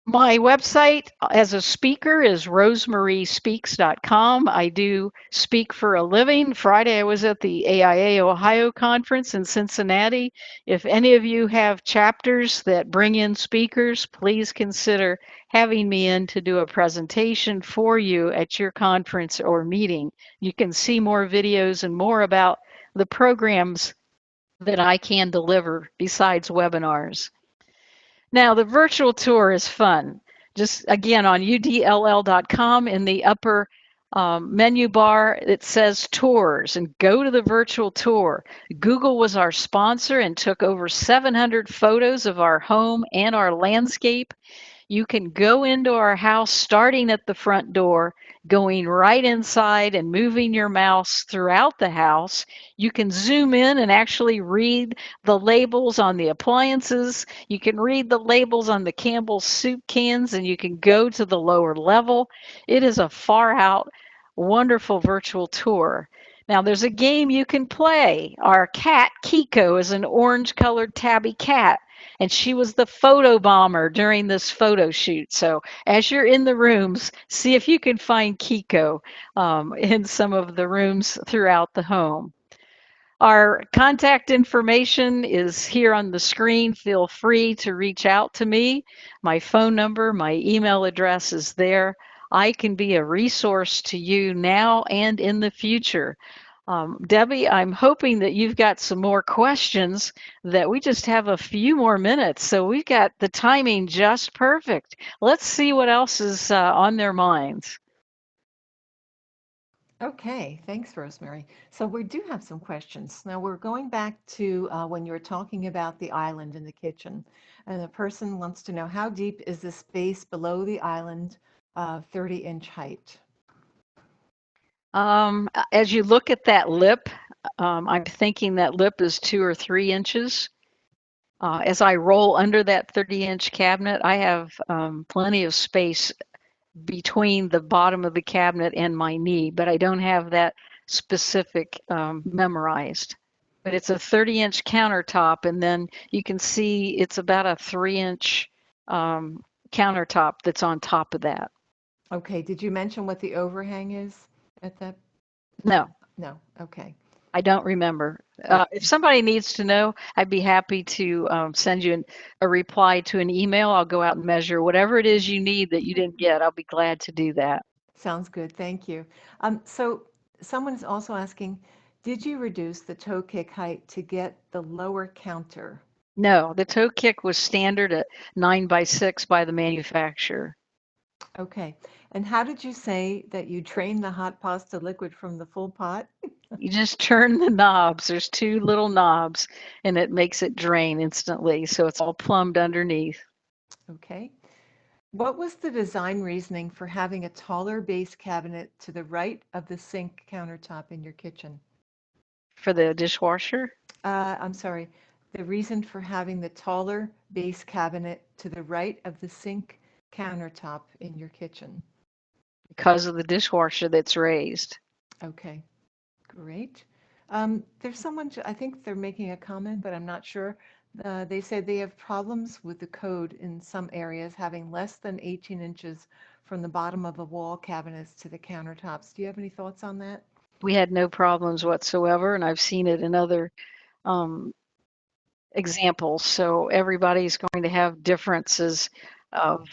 Speaker 2: My website as a speaker is rosemariespeaks.com. I do speak for a living. Friday I was at the AIA Ohio conference in Cincinnati. If any of you have chapters that bring in speakers, please consider having me in to do a presentation for you at your conference or meeting. You can see more videos and more about the programs that I can deliver besides webinars. Now, the virtual tour is fun. Just again on udll.com in the upper menu bar, it says tours, and go to the virtual tour. Google was our sponsor and took over 700 photos of our home and our landscape. You can go into our house starting at the front door, going right inside and moving your mouse throughout the house. You can zoom in and actually read the labels on the appliances. You can read the labels on the Campbell's soup cans, and you can go to the lower level. It is a far out, wonderful virtual tour. Now, there's a game you can play. Our cat, Kiko, is an orange colored tabby cat, and she was the photo bomber during this photo shoot. So, as you're in the rooms, see if you can find Kiko in some of the rooms throughout the home. Our contact information is here on the screen. Feel free to reach out to me. My phone number, my email address is there. I can be a resource to you now and in the future. Debbie, I'm hoping that you've got some more questions, that we just have a few more minutes. So we've got the timing just perfect. Let's see what else is on their minds.
Speaker 1: Okay, thanks, Rosemary. So we do have some questions. Now we're going back to when you were talking about the island in the kitchen, and the person wants to know how deep is the space below the island, 30-inch height?
Speaker 2: As you look at that lip, I'm thinking that lip is 2 or 3 inches. As I roll under that 30-inch cabinet, I have plenty of space between the bottom of the cabinet and my knee, but I don't have that specific memorized. But it's a 30-inch countertop, and then you can see it's about a 3-inch countertop that's on top of that.
Speaker 1: Okay, did you mention what the overhang is at that?
Speaker 2: No,
Speaker 1: No, okay.
Speaker 2: I don't remember. If
Speaker 1: Okay.
Speaker 2: somebody needs to know, I'd be happy to send you a reply to an email. I'll go out and measure whatever it is you need that you didn't get. I'll be glad to do that.
Speaker 1: Sounds good, thank you. So someone's also asking, did you reduce the toe kick height to get the lower counter?
Speaker 2: No, the toe kick was standard at 9 by 6 by the manufacturer.
Speaker 1: Okay. And how did you say that you drain the hot pasta liquid from the full pot?
Speaker 2: You just turn the knobs. There's 2 little knobs, and it makes it drain instantly. So it's all plumbed underneath.
Speaker 1: Okay. What was the design reasoning for having a taller base cabinet to the right of the sink countertop in your kitchen?
Speaker 2: For the dishwasher,
Speaker 1: I'm sorry. The reason for having the taller base cabinet to the right of the sink countertop in your kitchen?
Speaker 2: because of the dishwasher that's raised.
Speaker 1: Okay. Great. There's someone, I think they're making a comment, but I'm not sure. They said they have problems with the code in some areas having less than 18 inches from the bottom of the wall cabinets to the countertops. Do you have any thoughts on that?
Speaker 2: We had no problems whatsoever, and I've seen it in other um, examples. So everybody's going to have differences of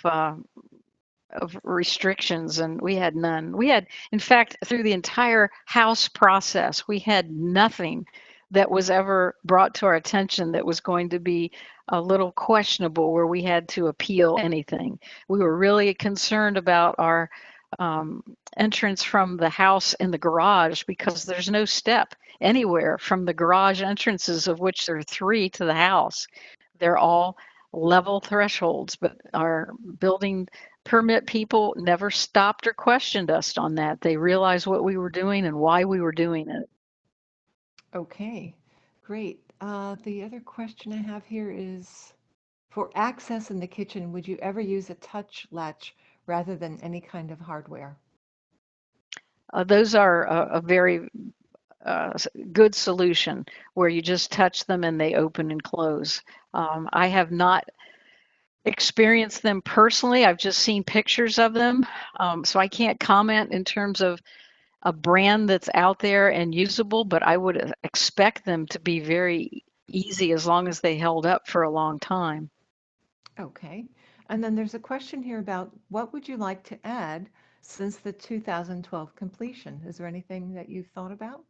Speaker 2: restrictions, and we had none. We had, in fact, through the entire house process, we had nothing that was ever brought to our attention that was going to be a little questionable where we had to appeal anything. We were really concerned about our um, entrance from the house and the garage, because there's no step anywhere from the garage entrances, of which there are 3 to the house. They're all level thresholds, but our building permit people never stopped or questioned us on that. They realized what we were doing and why we were doing it.
Speaker 1: Okay, great. The other question I have here is, for access in the kitchen, would you ever use a touch latch rather than any kind of hardware?
Speaker 2: Those are a very good solution, where you just touch them and they open and close. I have not experienced them personally. I've just seen pictures of them. So I can't comment in terms of a brand that's out there and usable, but I would expect them to be very easy as long as they held up for a long time.
Speaker 1: Okay. And then there's a question here about what would you like to add since the 2012 completion? Is there anything that you've thought about?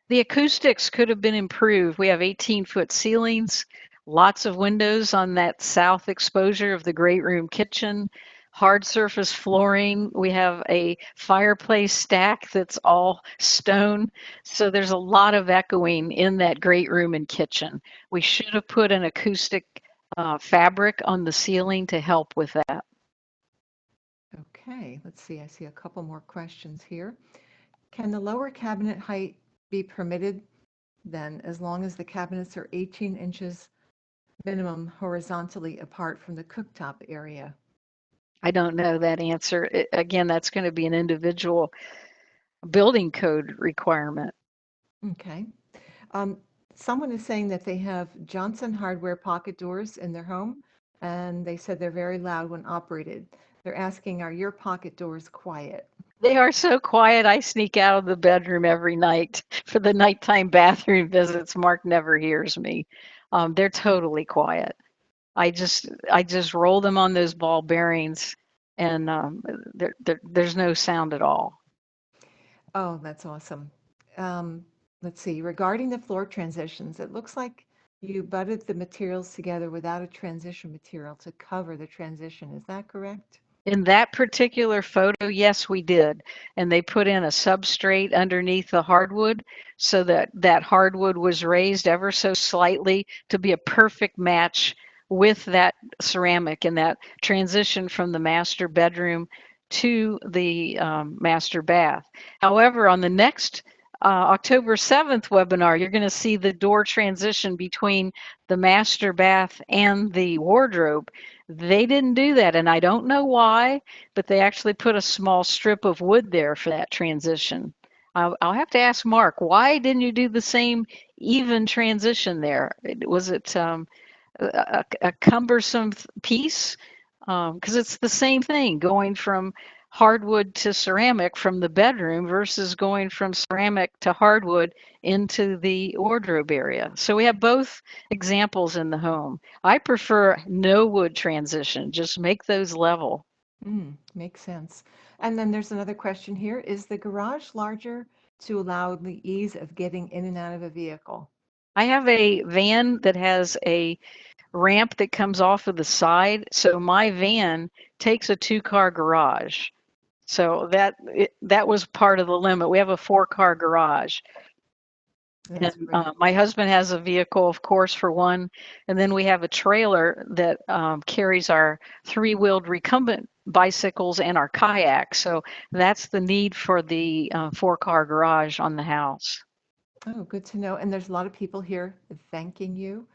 Speaker 2: The acoustics could have been improved. We have 18-foot ceilings, lots of windows on that south exposure of the great room kitchen, hard surface flooring. We have a fireplace stack that's all stone. So there's a lot of echoing in that great room and kitchen. We should have put an acoustic fabric on the ceiling to help with that.
Speaker 1: Okay, let's see. I see a couple more questions here. Can the lower cabinet height be permitted then, as long as the cabinets are 18 inches minimum horizontally apart from the cooktop area?
Speaker 2: I don't know that answer. Again, that's going to be an individual building code requirement.
Speaker 1: Okay. Um, Someone is saying that they have Johnson Hardware pocket doors in their home, and they said they're very loud when operated. They're asking, are your pocket doors quiet?
Speaker 2: They are so quiet. I sneak out of the bedroom every night for the nighttime bathroom visits. Mark never hears me. They're totally quiet. I just roll them on those ball bearings, and there's no sound at all.
Speaker 1: Oh, that's awesome. Um, let's see. Regarding the floor transitions, it looks like you butted the materials together without a transition material to cover the transition. Is that correct?
Speaker 2: In that particular photo, yes, we did. And they put in a substrate underneath the hardwood so that that hardwood was raised ever so slightly to be a perfect match with that ceramic and that transition from the master bedroom to the master bath. However, on the next October 7th webinar, you're going to see the door transition between the master bath and the wardrobe. They didn't do that, and I don't know why, but they actually put a small strip of wood there for that transition. I'll have to ask Mark, why didn't you do the same even transition there? Was it a cumbersome piece? Because it's the same thing going from hardwood to ceramic from the bedroom versus going from ceramic to hardwood into the wardrobe area. So we have both examples in the home. I prefer no wood transition, just make those level.
Speaker 1: Makes sense. And then there's another question here. Is the garage larger to allow the ease of getting in and out of a vehicle?
Speaker 2: I have a van that has a ramp that comes off of the side, so my van takes a two-car garage. So that was part of the limit. We have a four-car garage, and
Speaker 1: That's great.
Speaker 2: my husband has a vehicle, of course, for one, and then we have a trailer that carries our three-wheeled recumbent bicycles and our kayaks. So that's the need for the four-car garage on the house.
Speaker 1: Oh, good to know. And there's a lot of people here thanking you.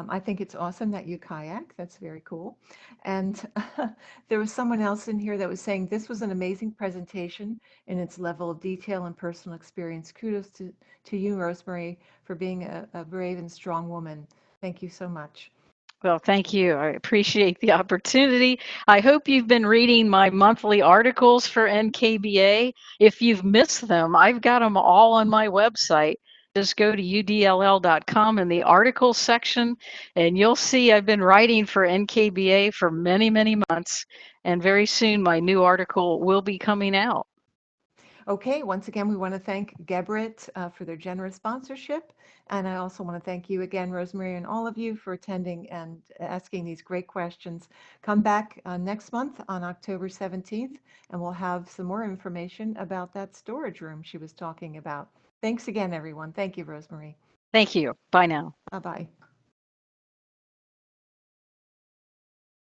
Speaker 1: I think it's awesome that you kayak. That's very cool. And there was someone else in here that was saying this was an amazing presentation in its level of detail and personal experience. Kudos to you, Rosemary, for being a brave and strong woman. Thank you so much.
Speaker 2: Well, thank you. I appreciate the opportunity. I hope you've been reading my monthly articles for NKBA. If you've missed them, I've got them all on my website. Just go to udll.com in the articles section, and you'll see I've been writing for NKBA for many, many months. And very soon, my new article will be coming out.
Speaker 1: Okay, once again, we want to thank Gebrit for their generous sponsorship. And I also want to thank you again, Rosemary, and all of you for attending and asking these great questions. Come back next month on October 17th, and we'll have some more information about that storage room she was talking about. Thanks again, everyone. Thank you, Rosemary.
Speaker 2: Thank you. Bye now.
Speaker 1: Bye bye.